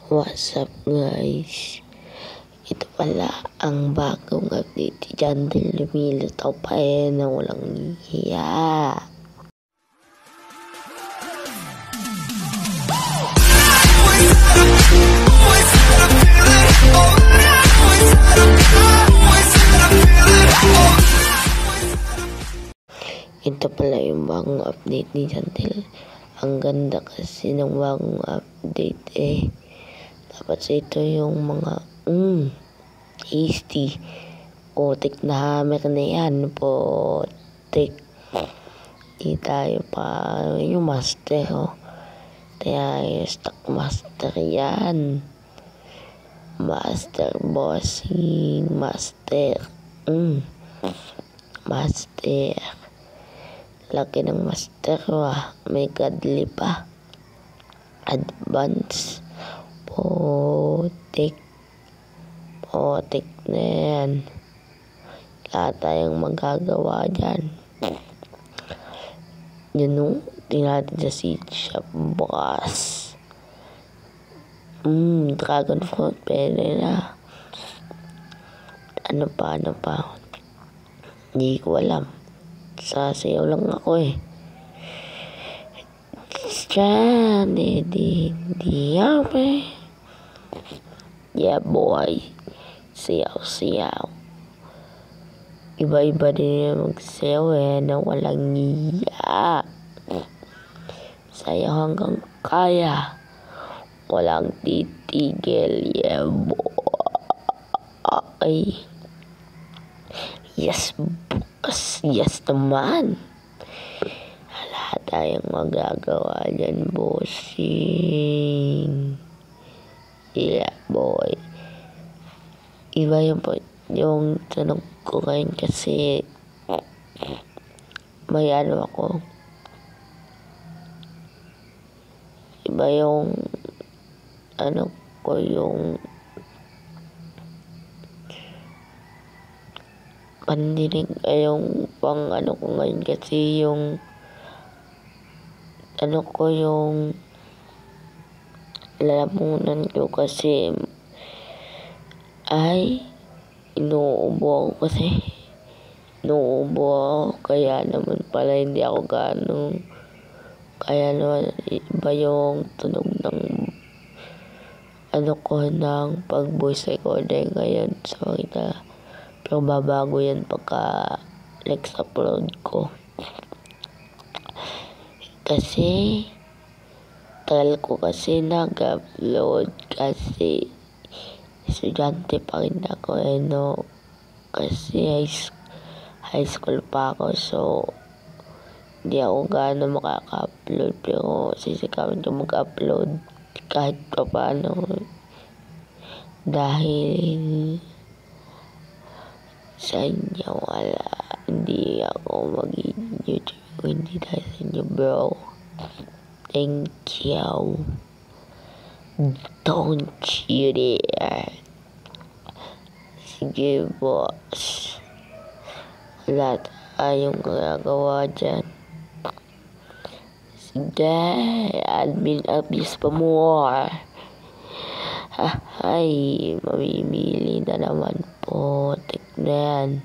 What's up guys? Ito pala ang bagong update dyan din lumilitaw pa na walang hiya. Ito pala yung bagong update ni Jantel. Ang ganda kasi ng bagong update Dapat sa ito yung mga tasty. Putik na hammer na yan. Putik. Di tayo pa yung master Kaya yung stock master yan. Master bossing. Master. Master. Laki ng master May godly pa. Advance. Putik na yan. Lahat tayong magagawa dyan. Yun tingnan natin sa seed shop bukas. Dragon fruit pwede na. Ano pa hindi ko alam. Sasayaw lang ako Yeah boy. Siyaw. Iba-iba din yung magsayaw na walang niya. Sayaw hanggang kaya. Walang titigil. Yeah boy. Yes bukas. Yes naman. Lahat tayong magagawa dyan, bossing. Yeah, boy. Iba yung tanong ko ngayon kasi may ako. Iba yung yung pandinig yung pang ko ngayon kasi yung yung lalamunan ko kasi inuubo ako kaya naman pala hindi ako kaya naman iba yung tunog ng ng pag voice recording ngayon pero babago yan pagka next upload ko kasi tagal ko kasi nag-upload kasi estudyante pa rin ako kasi high school pa ako so hindi ako gaano makaka-upload pero sisikapin ko mag-upload kahit pa paano dahil sa inyo hindi ako mag-YouTube hindi dahil sa inyo bro. Thank you. Don't you dare. Sige boss. Wala tayong magagawa dyan. Sige, admin abuse pa more. Mamimili na naman po. Tignan.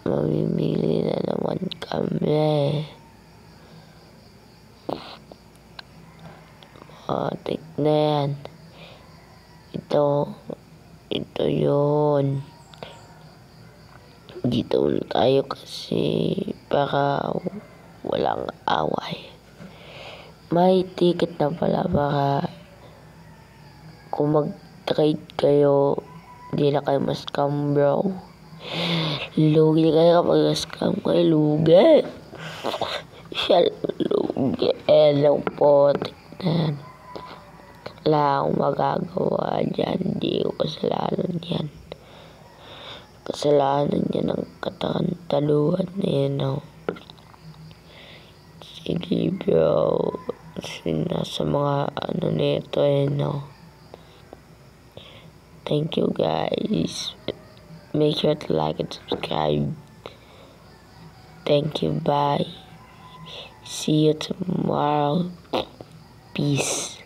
Mamimili na naman kami. Tignan. Ito yun. Dito tayo kasi para walang away. May ticket na pala para kung mag-trade kayo hindi na kayo ma-scam bro. Lugi kayo kapag na-scam kayo. Lugi. Hello po. Tignan. Wala akong magagawa dyan. Hindi ko kasalanan yan. Kasalanan yan ng katarantaduhan Sige bro. Kasi nasa mga nito Thank you guys. Make sure to like and subscribe. Thank you. Bye. See you tomorrow. Peace.